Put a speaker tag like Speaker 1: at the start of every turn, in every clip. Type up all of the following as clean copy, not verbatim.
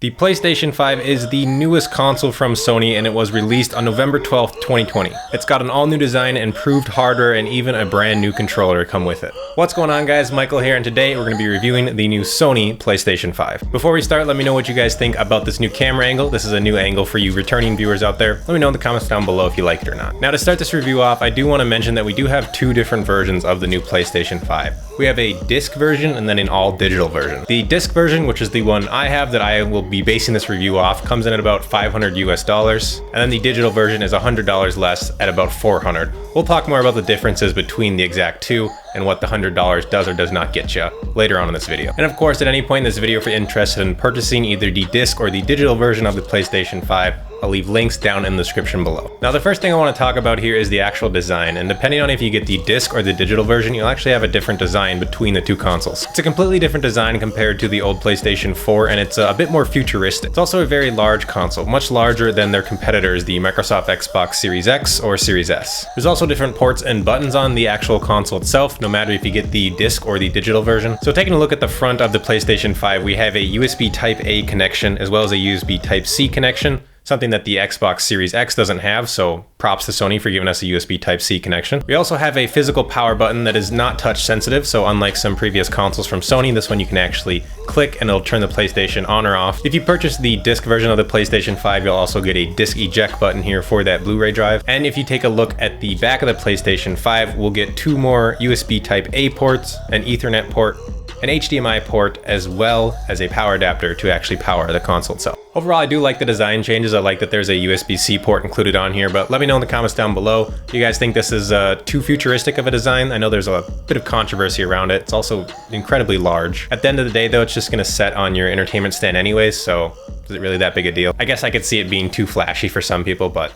Speaker 1: The PlayStation 5 is the newest console from Sony, and it was released on November 12th, 2020. It's got an all-new design, improved hardware, and even a brand new controller to come with it. What's going on, guys? Michael here, and today we're going to be reviewing the new Sony PlayStation 5. Before we start, let me know what you guys think about this new camera angle. This is a new angle for you returning viewers out there. Let me know in the comments down below if you like it or not. Now, to start this review off, I do want to mention that we do have two different versions of the new PlayStation 5. We have a disc version and then an all-digital version. The disc version, which is the one I have that I will be basing this review off, comes in at about $500 US, and then the digital version is $100 less at about $400. We'll talk more about the differences between the exact two and what the $100 does or does not get you later on in this video. And of course, at any point in this video, if you're interested in purchasing either the disc or the digital version of the PlayStation 5, I'll leave links down in the description below. Now, the first thing I want to talk about here is the actual design, and depending on if you get the disc or the digital version, you'll actually have a different design between the two consoles. It's a completely different design compared to the old PlayStation 4, and it's a bit more futuristic. It's also a very large console, much larger than their competitors, the Microsoft Xbox Series X or Series S. There's also different ports and buttons on the actual console itself, no matter if you get the disc or the digital version. So taking a look at the front of the PlayStation 5, we have a USB Type-A connection as well as a USB Type-C connection, something that the Xbox Series X doesn't have, so props to Sony for giving us a USB Type-C connection. We also have a physical power button that is not touch sensitive, so unlike some previous consoles from Sony, this one you can actually click and it'll turn the PlayStation on or off. If you purchase the disc version of the PlayStation 5, you'll also get a disc eject button here for that Blu-ray drive. And if you take a look at the back of the PlayStation 5, we'll get two more USB Type-A ports, an Ethernet port, an HDMI port, as well as a power adapter to actually power the console itself. Overall, I do like the design changes. I like that there's a USB-C port included on here, but let me know in the comments down below. Do you guys think this is too futuristic of a design? I know there's a bit of controversy around it. It's also incredibly large. At the end of the day, though, it's just gonna set on your entertainment stand anyways, so is it really that big a deal? I guess I could see it being too flashy for some people, but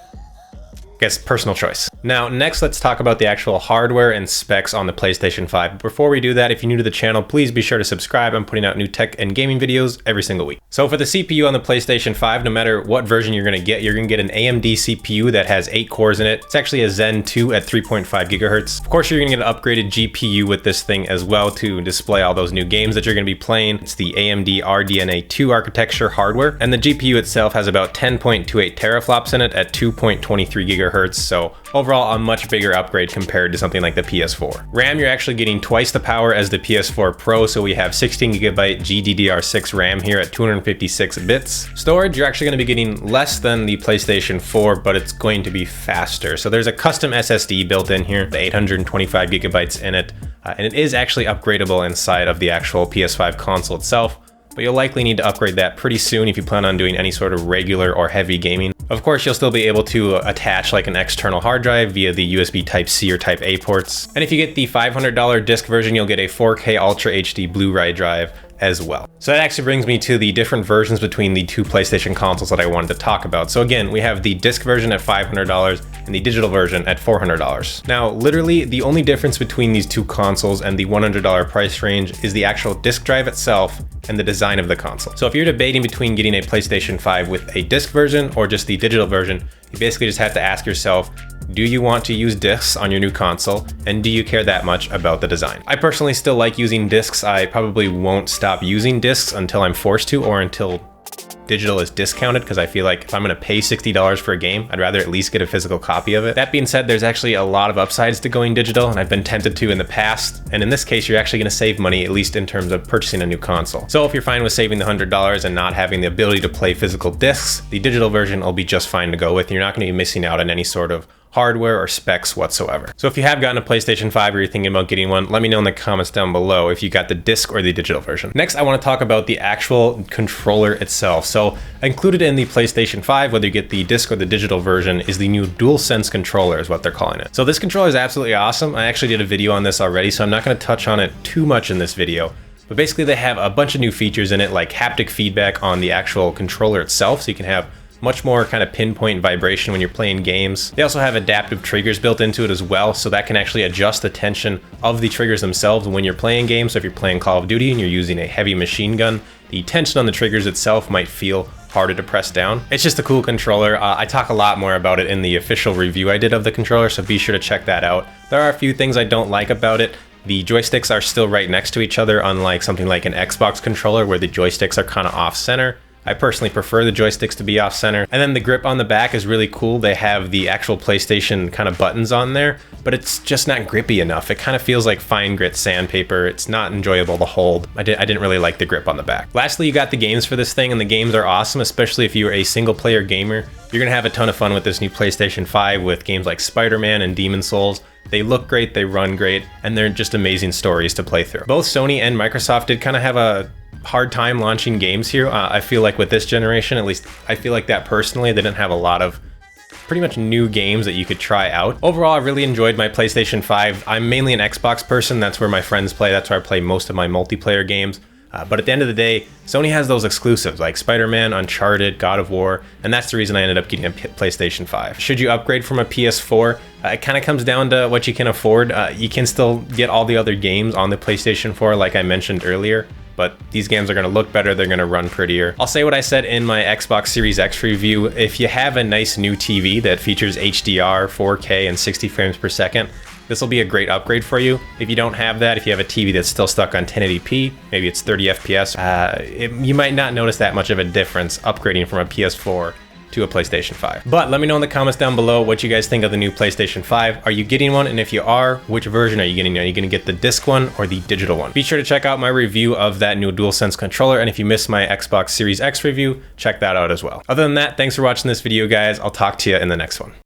Speaker 1: I guess personal choice. Now, next, let's talk about the actual hardware and specs on the PlayStation 5. Before we do that, if you're new to the channel, please be sure to subscribe. I'm putting out new tech and gaming videos every single week. So for the CPU on the PlayStation 5, no matter what version you're gonna get an AMD CPU that has 8 cores in it. It's actually a Zen 2 at 3.5 gigahertz. Of course, you're gonna get an upgraded GPU with this thing as well to display all those new games that you're gonna be playing. It's the AMD RDNA 2 architecture hardware, and the GPU itself has about 10.28 teraflops in it at 2.23 gigahertz. So overall, a much bigger upgrade compared to something like the PS4. RAM, you're actually getting twice the power as the PS4 Pro, so we have 16 gigabyte GDDR6 Ram here at 256 bits. Storage, you're actually going to be getting less than the PlayStation 4, but it's going to be faster. So there's a custom SSD built in here, the 825 gigabytes in it, and it is actually upgradable inside of the actual PS5 console itself, but you'll likely need to upgrade that pretty soon if you plan on doing any sort of regular or heavy gaming. Of course, you'll still be able to attach like an external hard drive via the USB Type-C or Type-A ports. And if you get the $500 disc version, you'll get a 4K Ultra HD Blu-ray drive as well. So that actually brings me to the different versions between the two PlayStation consoles that I wanted to talk about. So again, we have the disc version at $500 and the digital version at $400. Now, literally the only difference between these two consoles and the $100 price range is the actual disc drive itself and the design of the console. So if you're debating between getting a PlayStation 5 with a disc version or just the digital version, you basically just have to ask yourself, do you want to use discs on your new console, and do you care that much about the design? I personally still like using discs. I probably won't stop using discs until I'm forced to, or until digital is discounted, because I feel like if I'm gonna pay $60 for a game, I'd rather at least get a physical copy of it. That being said, there's actually a lot of upsides to going digital, and I've been tempted to in the past. And in this case, you're actually gonna save money, at least in terms of purchasing a new console. So if you're fine with saving the $100 and not having the ability to play physical discs, the digital version will be just fine to go with. You're not gonna be missing out on any sort of hardware or specs whatsoever. So if you have gotten a PlayStation 5 or you're thinking about getting one, let me know in the comments down below if you got the disc or the digital version. Next, I want to talk about the actual controller itself. So included in the PlayStation 5, whether you get the disc or the digital version, is the new DualSense Controller is what they're calling it. So this controller is absolutely awesome. I actually did a video on this already, so I'm not going to touch on it too much in this video. But basically they have a bunch of new features in it, like haptic feedback on the actual controller itself, so you can have much more kind of pinpoint vibration when you're playing games. They also have adaptive triggers built into it as well, so that can actually adjust the tension of the triggers themselves when you're playing games. So if you're playing Call of Duty and you're using a heavy machine gun, the tension on the triggers itself might feel harder to press down. It's just a cool controller. I talk a lot more about it in the official review I did of the controller, so be sure to check that out. There are a few things I don't like about it. The joysticks are still right next to each other, unlike something like an Xbox controller where the joysticks are kind of off center. I personally prefer the joysticks to be off center. And then the grip on the back is really cool. They have the actual PlayStation kind of buttons on there, but it's just not grippy enough. It kind of feels like fine grit sandpaper. It's not enjoyable to hold. I didn't really like the grip on the back. Lastly, you got the games for this thing, and the games are awesome, especially if you're a single player gamer. You're gonna have a ton of fun with this new PlayStation 5 with games like Spider-Man and Demon's Souls. They look great, they run great, and they're just amazing stories to play through. Both Sony and Microsoft did kind of have a hard time launching games here. I feel like with this generation, at least I feel like that personally, they didn't have a lot of pretty much new games that you could try out. Overall, I really enjoyed my PlayStation 5. I'm mainly an Xbox person. That's where my friends play. That's where I play most of my multiplayer games. But at the end of the day, Sony has those exclusives like Spider-Man, Uncharted, God of War, and that's the reason I ended up getting a PlayStation 5. Should you upgrade from a PS4? It kind of comes down to what you can afford. You can still get all the other games on the PlayStation 4 like I mentioned earlier, but these games are going to look better, they're going to run prettier. I'll say what I said in my Xbox Series X review. If you have a nice new TV that features HDR, 4K, and 60 frames per second, this will be a great upgrade for you. If you don't have that, if you have a TV that's still stuck on 1080p, maybe it's 30 FPS, you might not notice that much of a difference upgrading from a PS4 to a PlayStation 5. But let me know in the comments down below what you guys think of the new PlayStation 5. Are you getting one? And if you are, which version are you getting? Are you gonna get the disc one or the digital one? Be sure to check out my review of that new DualSense controller. And if you missed my Xbox Series X review, check that out as well. Other than that, thanks for watching this video, guys. I'll talk to you in the next one.